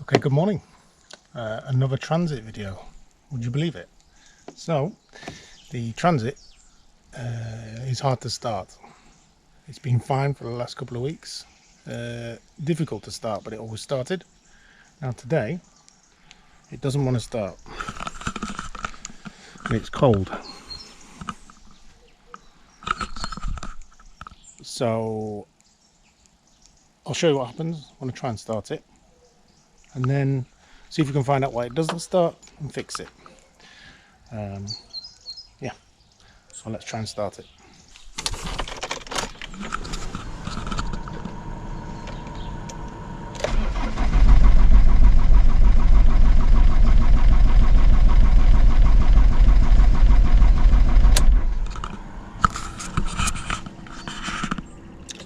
Okay, good morning. Another transit video. Would you believe it? So, the transit is hard to start. It's been fine for the last couple of weeks. Difficult to start, but it always started. Now today, it doesn't want to start. And it's cold. So, I'll show you what happens when I try and start it. And then see if we can find out why it doesn't start and fix it. Yeah, so let's try and start it.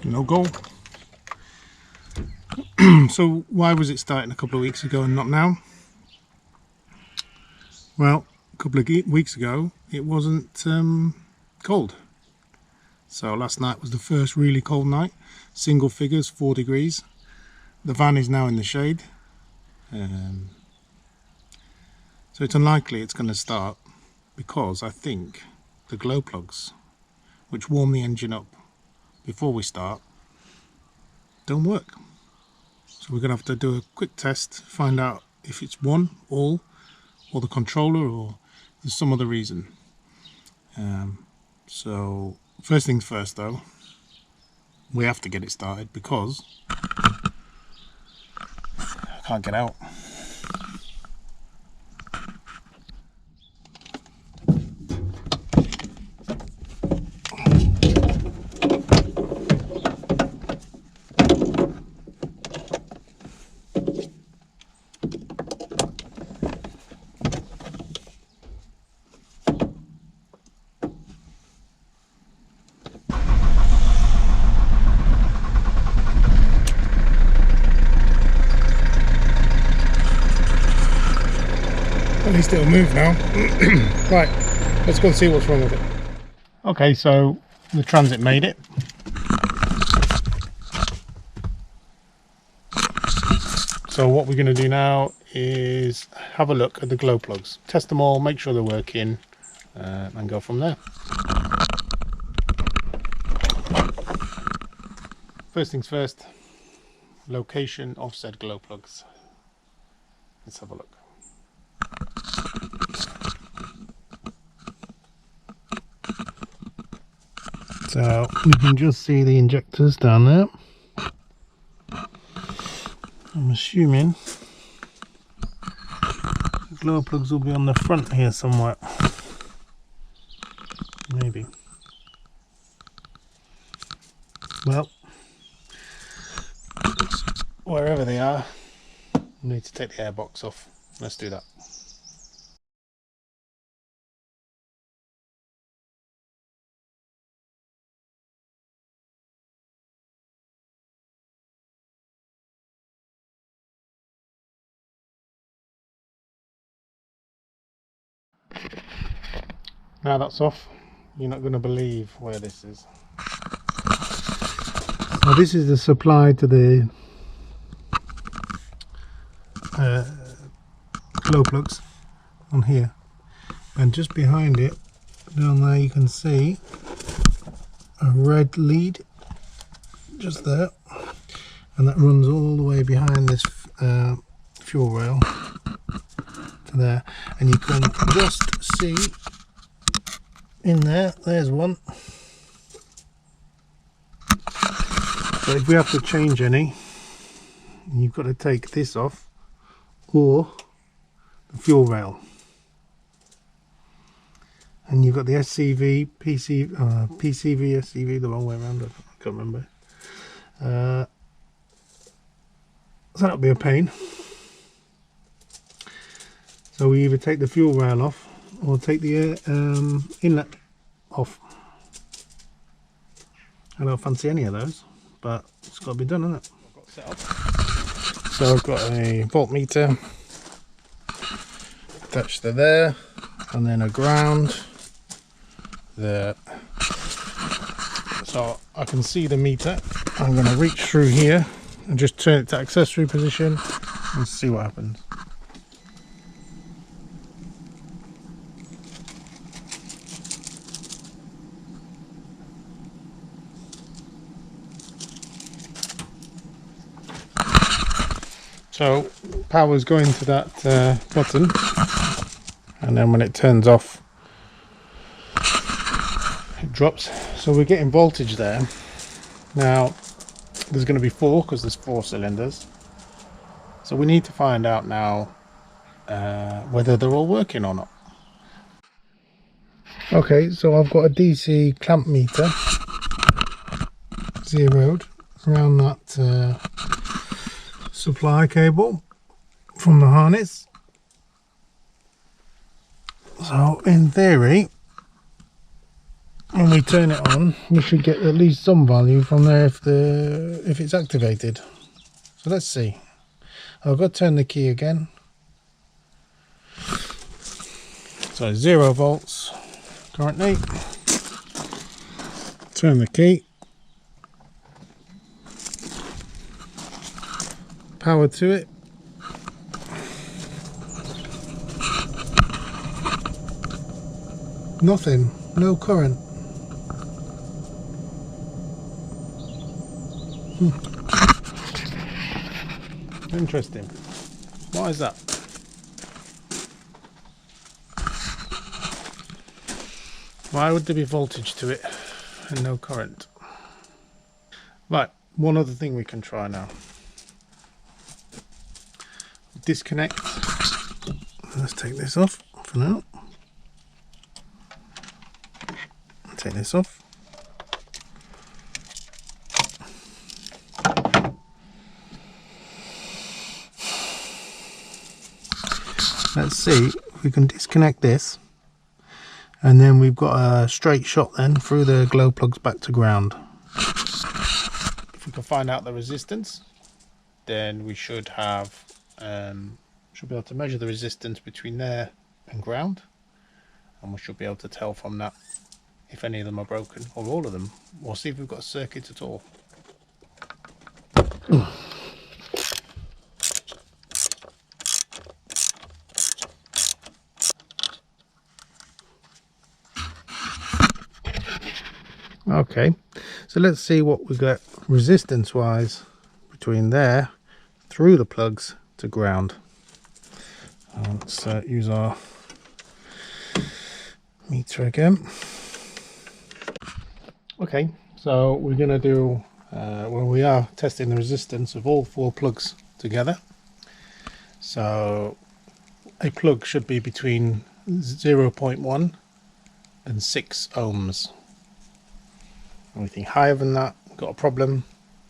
No go. So why was it starting a couple of weeks ago and not now? Well, a couple of weeks ago it wasn't cold. So last night was the first really cold night. Single figures, 4 degrees. The van is now in the shade. So it's unlikely it's going to start because I think the glow plugs, which warm the engine up before we start, don't work. So we're going to have to do a quick test, find out if it's all, or the controller, or there's some other reason. So first things first though, we have to get it started because I can't get out. At least it'll move now. Right, let's go and see what's wrong with it. Okay, so the transit made it. So what we're going to do now is have a look at the glow plugs, test them all, make sure they're working, and go from there. First things first, location of said glow plugs. Let's have a look. So you can just see the injectors down there. I'm assuming the glow plugs will be on the front here somewhere. Maybe. Well, wherever they are, we need to take the airbox off. Let's do that. Now that's off, you're not going to believe where this is. So this is the supply to the glow plugs on here, and just behind it down there you can see a red lead just there, and that runs all the way behind this fuel rail to there, and you can just see in there's one. So if we have to change any, you've got to take this off or the fuel rail, and you've got the SCV, PCV, SCV, the wrong way around, I can't remember. So that'll be a pain. So we either take the fuel rail off or take the inlet off. I don't fancy any of those, but it's got to be done, isn't it? I've got set up. So I've got a voltmeter attached to there, and then a ground there. So I can see the meter I'm going to reach through here and just turn it to accessory position and see what happens. So power's going to that button, and then when it turns off it drops, so we're getting voltage there. Now there's going to be 4 because there's 4 cylinders, so we need to find out now whether they're all working or not. Okay, so I've got a DC clamp meter zeroed around that supply cable from the harness. So in theory, when we turn it on, we should get at least some value from there if it's activated. So let's see. I've got to turn the key again. So 0 volts currently. Turn the key. Power to it. Nothing, no current. Interesting. Why is that? Why would there be voltage to it and no current? Right, one other thing we can try now. Disconnect. Let's take this off for now. Take this off. Let's see if we can disconnect this, and then we've got a straight shot then through the glow plugs back to ground. If we can find out the resistance, then we should have should be able to measure the resistance between there and ground, and we should be able to tell from that if any of them are broken or all of them, or see if we've got a circuit at all. Okay, so let's see what we got resistance wise between there through the plugs to ground. Let's use our meter again. Okay, so we're going to do well, we are testing the resistance of all 4 plugs together. So a plug should be between 0.1 and 6 ohms. Anything higher than that, we've got a problem,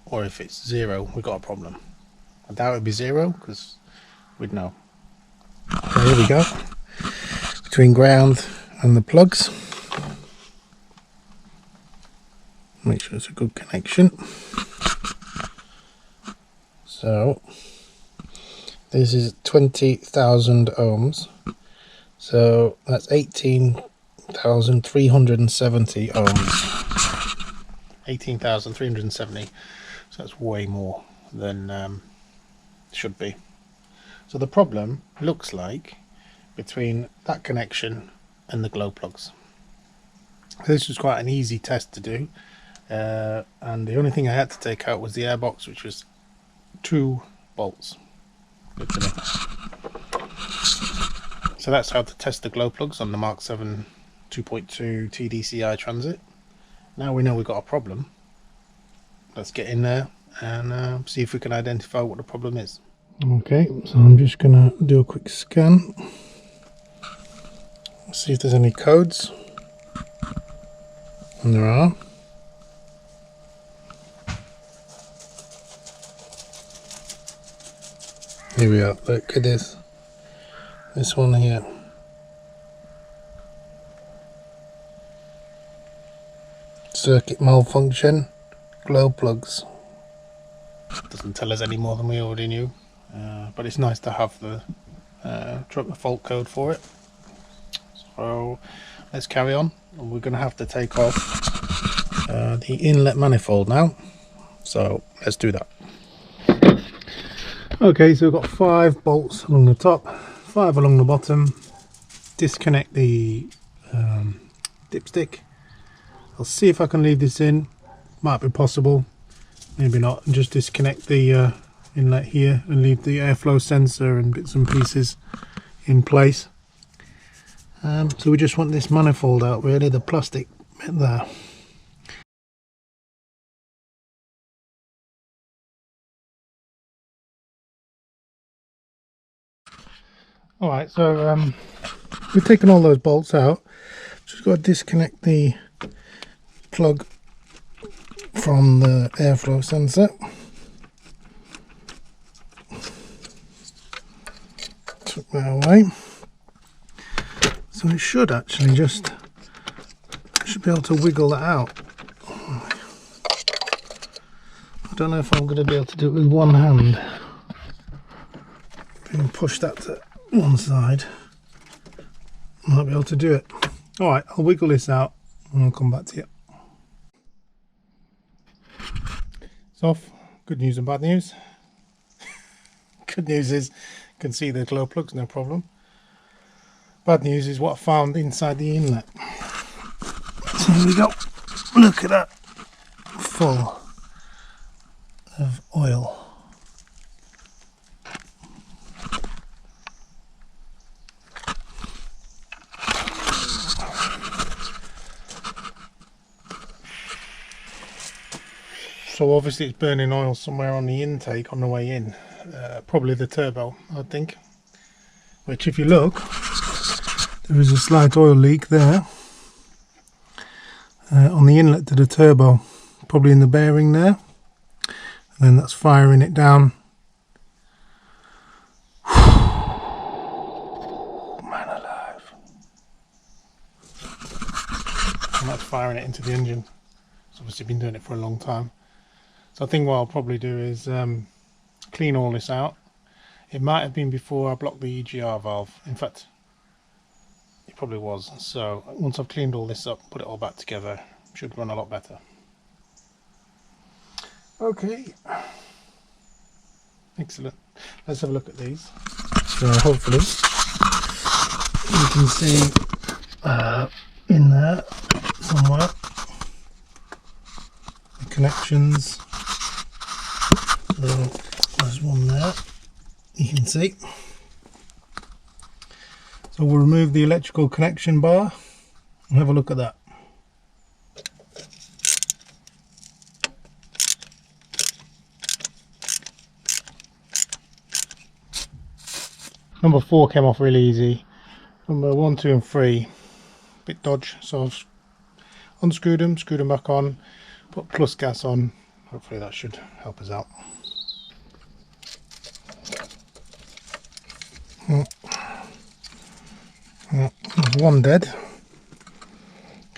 or if it's 0, we've got a problem. I doubt it'd be 0 because we'd know. Okay, here we go. Between ground and the plugs. Make sure it's a good connection. So this is 20,000 ohms. So that's 18,370 ohms. 18,370. So that's way more than should be. So the problem looks like between that connection and the glow plugs. This was quite an easy test to do, and the only thing I had to take out was the airbox, which was 2 bolts. Literally. So that's how to test the glow plugs on the Mk7 2.2 TDCI Transit. Now we know we've got a problem. Let's get in there and see if we can identify what the problem is. Okay, so I'm just gonna do a quick scan, see if there's any codes, and there are. Here we are, look at this one here. Circuit malfunction, glow plugs. Doesn't tell us any more than we already knew, but it's nice to have the fault code for it. So let's carry on, and we're going to have to take off the inlet manifold now. So let's do that. Okay, so we've got 5 bolts along the top, 5 along the bottom. Disconnect the dipstick. I'll see if I can leave this in. Might be possible, maybe not. And just disconnect the inlet here and leave the airflow sensor and bits and pieces in place. So we just want this manifold out, really, the plastic bit there. Alright, so we've taken all those bolts out. Just got to disconnect the plug from the airflow sensor. Took that away. So it should actually just, should be able to wiggle that out. I don't know if I'm going to be able to do it with one hand. If I can push that to one side, might be able to do it. Alright, I'll wiggle this out and I'll come back to you. It's off. Good news and bad news. Good news is you can see the glow plugs, no problem. Bad news is what I found inside the inlet. So here we go. Look at that. Full of oil. So obviously it's burning oil somewhere on the intake on the way in. Probably the turbo, I think. Which, if you look, there is a slight oil leak there on the inlet to the turbo, probably in the bearing there, and then that's firing it down. Man alive. And that's firing it into the engine. It's obviously been doing it for a long time. So I think what I'll probably do is clean all this out. It might have been before I blocked the EGR valve. In fact, it probably was. So once I've cleaned all this up, put it all back together, it should run a lot better. Okay, excellent. Let's have a look at these. So hopefully you can see in there somewhere the connections. So there's one there, you can see. So we'll remove the electrical connection bar and have a look at that. Number 4 came off really easy. Number 1, 2 and 3, bit dodge, so I've unscrewed them, screwed them back on, put plus gas on. Hopefully that should help us out. There's one dead.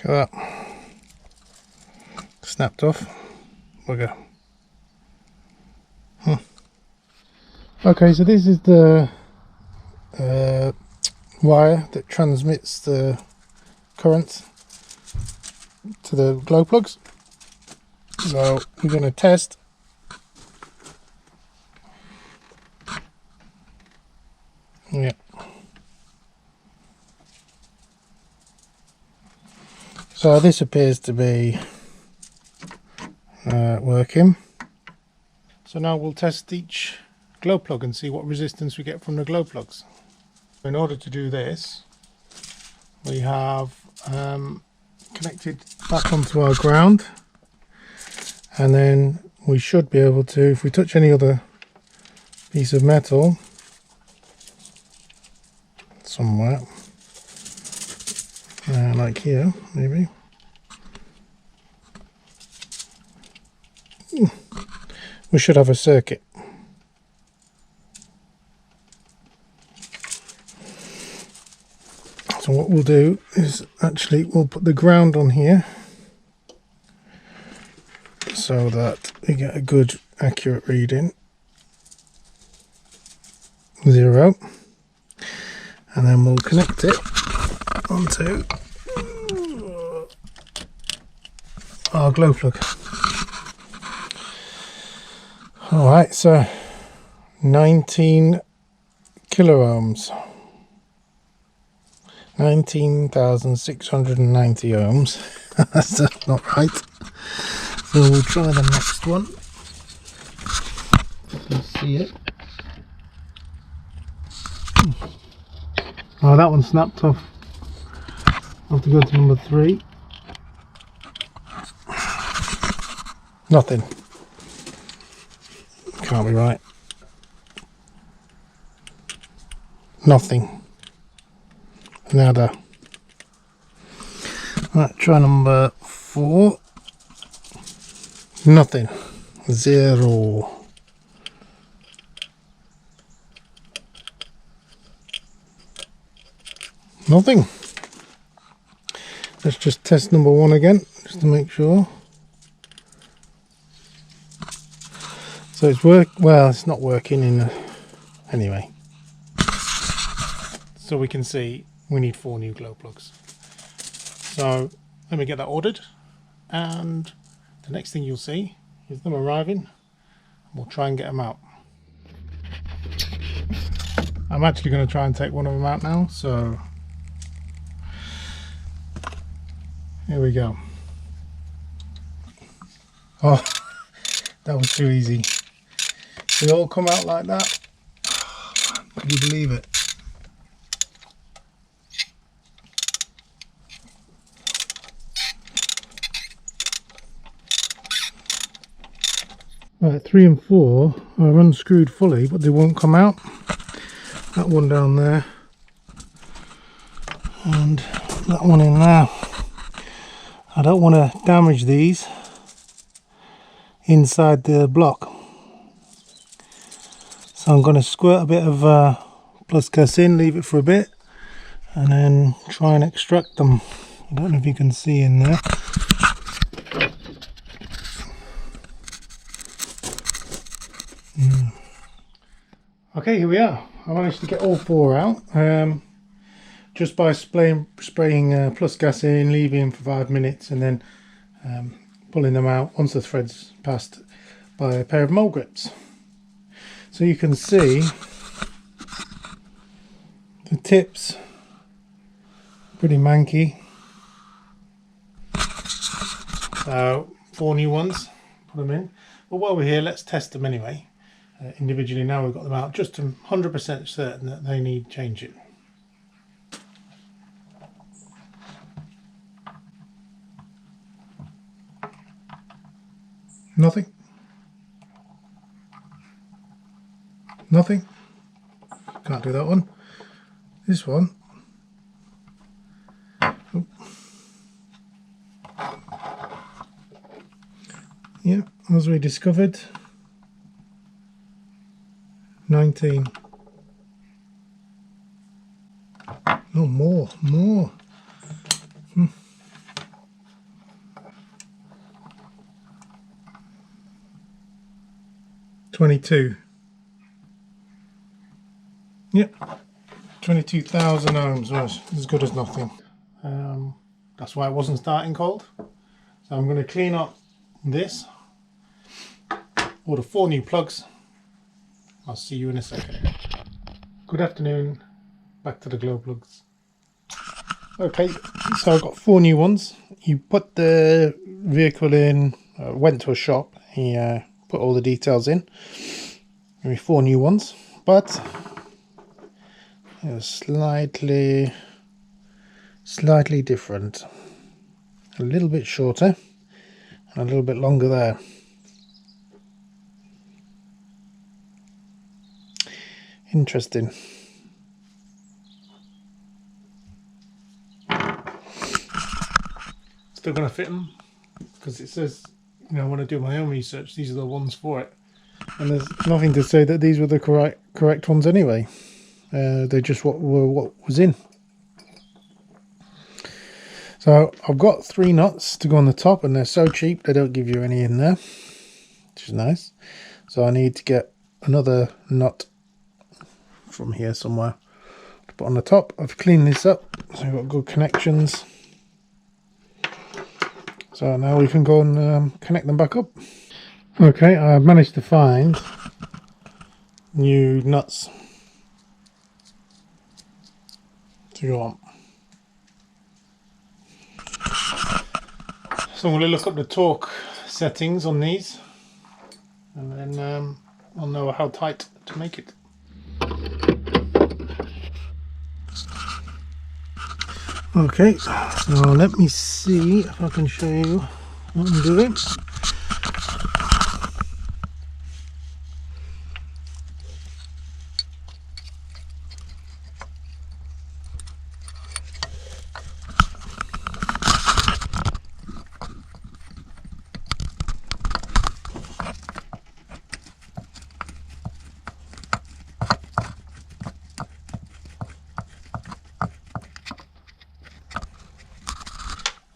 Look at that. Snapped off. Bugger. Okay, so this is the wire that transmits the current to the glow plugs. So we're going to test. Yeah. So this appears to be working. So now we'll test each glow plug and see what resistance we get from the glow plugs. In order to do this, we have connected back onto our ground, and then we should be able to, if we touch any other piece of metal somewhere, like here maybe, we should have a circuit. So what we'll do is actually we'll put the ground on here so that we get a good accurate reading. 0, and then we'll connect it onto our glow plug. Alright, so 19 kilo ohms, 19,690 ohms. That's not right. So we'll try the next one. Let's see it. Oh, that one snapped off. I'll have to go to number 3. Nothing. Can't be right. Nothing. Nada. Right, try number 4. Nothing. 0. Nothing. Let's just test number 1 again, just to make sure. So it's well, it's not working in anyway. So we can see we need 4 new glow plugs. So let me get that ordered, and the next thing you'll see is them arriving. We'll try and get them out. I'm actually going to try and take one of them out now, so here we go. Oh, that was too easy. They all come out like that. Could you believe it? Right, 3 and 4 are unscrewed fully, but they won't come out. That one down there, and that one in there. I don't want to damage these inside the block, so I'm going to squirt a bit of plus gas in, leave it for a bit, and then try and extract them. I don't know if you can see in there. Okay, here we are. I managed to get all 4 out just by spraying plus gas in, leaving for 5 minutes, and then pulling them out once the thread's passed by a pair of mole grips. So you can see the tips pretty manky. So 4 new ones, put them in. But while we're here, let's test them anyway. Individually, now we've got them out, just to 100% certain that they need changing. Nothing. Nothing. Can't do that one. This one. Oh. Yeah, as we discovered. 19. Oh, more. 22. Yep, 22,000 ohms. Was as good as nothing. That's why it wasn't starting cold. So I'm going to clean up this. Order 4 new plugs. I'll see you in a second. Good afternoon. Back to the glow plugs. Okay, so I've got 4 new ones. You put the vehicle in, went to a shop, he put all the details in. Maybe 4 new ones, but they're slightly different. A little bit shorter and a little bit longer there. Interesting. Still going to fit them because it says, you know, when I do my own research, these are the ones for it, and there's nothing to say that these were the correct ones anyway. They're just what was in. So I've got 3 nuts to go on the top, and they're so cheap they don't give you any in there, which is nice. So I need to get another nut from here somewhere to put on the top. I've cleaned this up, so we've got good connections. So now we can go and connect them back up. Okay, I managed to find new nuts to go on. So I'm going to look up the torque settings on these, and then I'll know how tight to make it. Okay, so let me see if I can show you what I'm doing.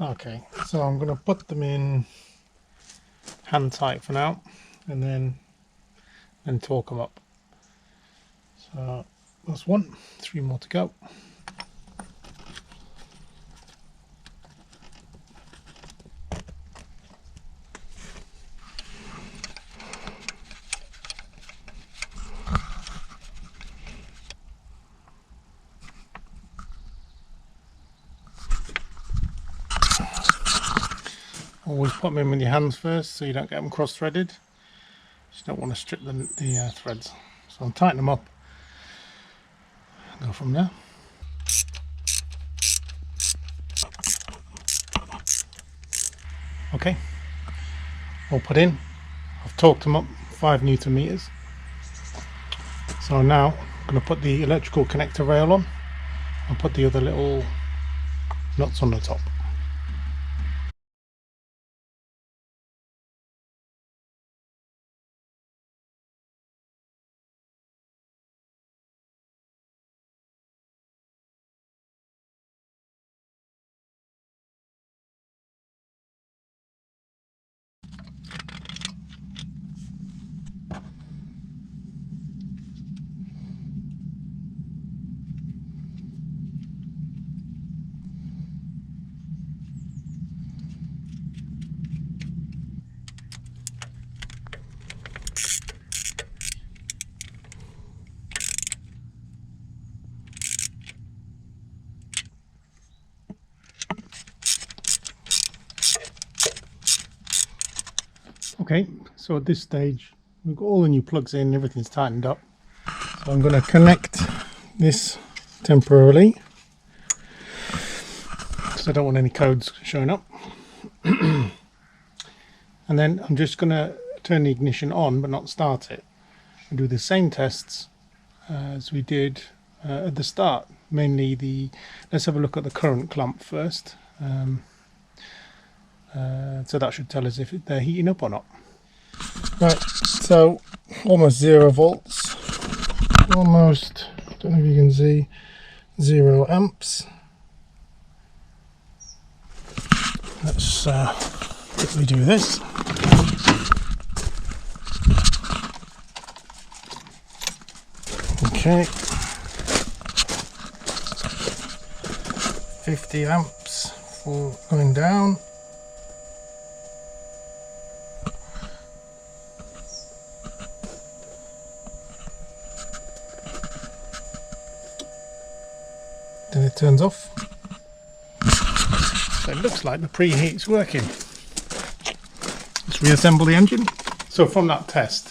Okay, so I'm going to put them in hand tight for now, and then torque them up. So that's one, 3 more to go. Always put them in with your hands first so you don't get them cross-threaded. You don't want to strip the threads. So I'll tighten them up and go from there. Okay, all put in. I've torqued them up 5 Newton meters. So now I'm going to put the electrical connector rail on and put the other little nuts on the top. Okay, so at this stage we've got all the new plugs in, everything's tightened up. So I'm going to connect this temporarily because I don't want any codes showing up. And then I'm just going to turn the ignition on but not start it, and do the same tests as we did at the start. Mainly let's have a look at the current clamp first. So that should tell us if they're heating up or not. Right, so almost 0 volts, almost, don't know if you can see, 0 amps. Let's quickly do this. Okay, 50 amps for going down. Then it turns off. So it looks like the preheat's working. Let's reassemble the engine. So from that test,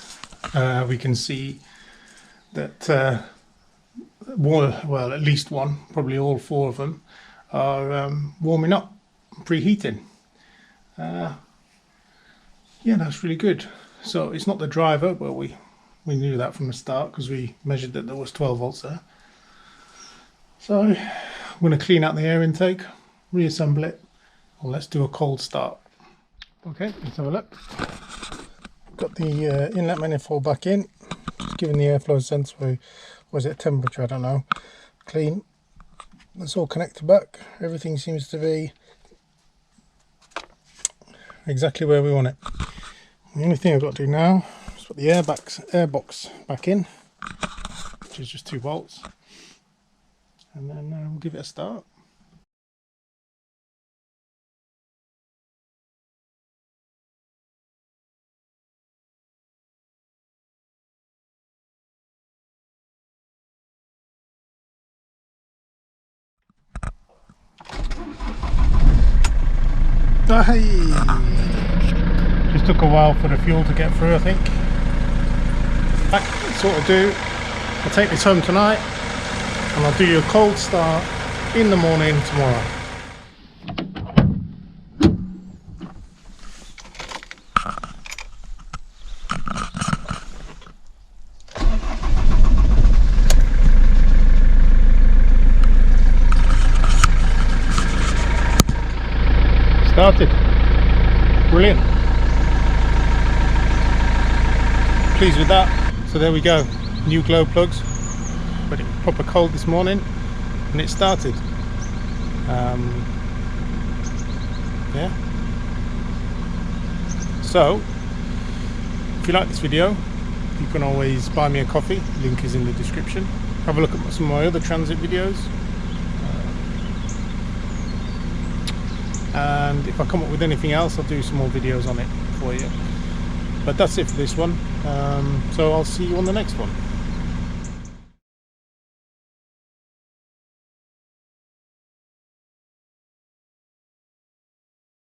we can see that well, at least one, probably all 4 of them, are warming up, preheating. Yeah, that's really good. So it's not the driver, but we knew that from the start because we measured that there was 12 volts there. So I'm going to clean out the air intake, reassemble it, and let's do a cold start. Okay, let's have a look. Got the inlet manifold back in, just giving the airflow sensor, was it temperature, I don't know, clean. That's all connected back. Everything seems to be exactly where we want it. The only thing I've got to do now is put the airbox back in, which is just 2 volts, and then we'll give it a start. Oh, hey. Just took a while for the fuel to get through, I think. That's what I'll do. I'll take this home tonight and I'll do you a cold start in the morning tomorrow. Started. Brilliant. Pleased with that. So there we go. New glow plugs. But it was proper cold this morning and it started. Yeah. So if you like this video, you can always buy me a coffee. Link is in the description. Have a look at some of my other transit videos. And if I come up with anything else, I'll do some more videos on it for you. But that's it for this one. So I'll see you on the next one.